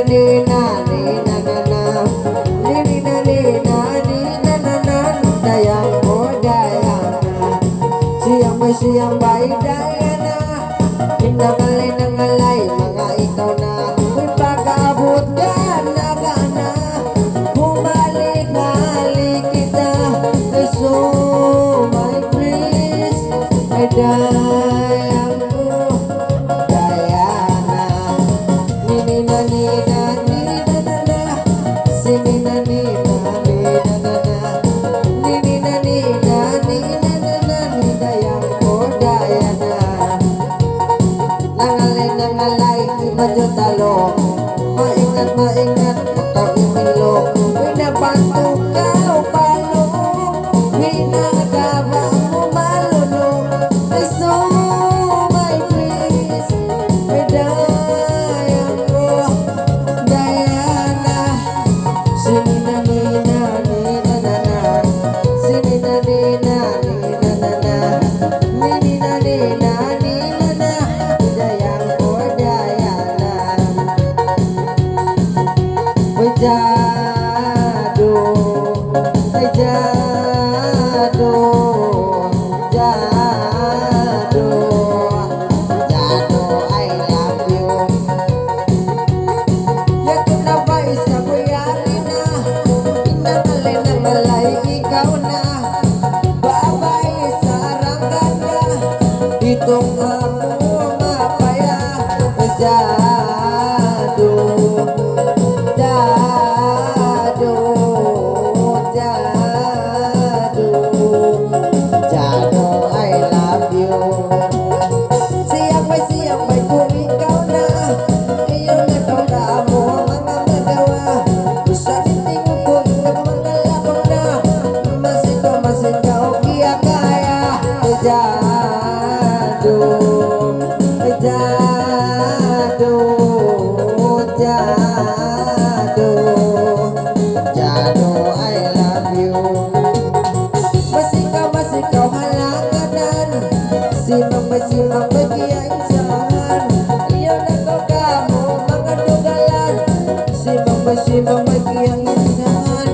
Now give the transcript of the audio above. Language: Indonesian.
nina nina nana nina nina nina nana dayang oh dayang siyang bay dayang na inangalay nangalay mga ikaw na kung pag-abot ka nagana bumalik-halik kita so my praise ay dayang ko dayana nina nina nina nana sinina nina nina nana nina nina nina nana dayang ko dayana nangalay medyo talo maingat atau imilok pinabantu kau palong pinagaba mo malunong so my please dayang ko dayana sinina nina nina nana sinina nina nina nana nina nina nina nana dayang ko dayana jado jado jado jado I love you ya kenapa isa buyari na inangalay ikaw na babay sarang ganda itong ako mapaya jado jado jado jado I love you siap may kung ikaw na iyong nagawa mo mga magawa sa titing ko nagmagalakaw na masikaw kiya kaya jado jado jado jado I love you masikaw halanganan simang magkiyang samahan iyo nagawa mo mga dugalan simang magkiyang samahan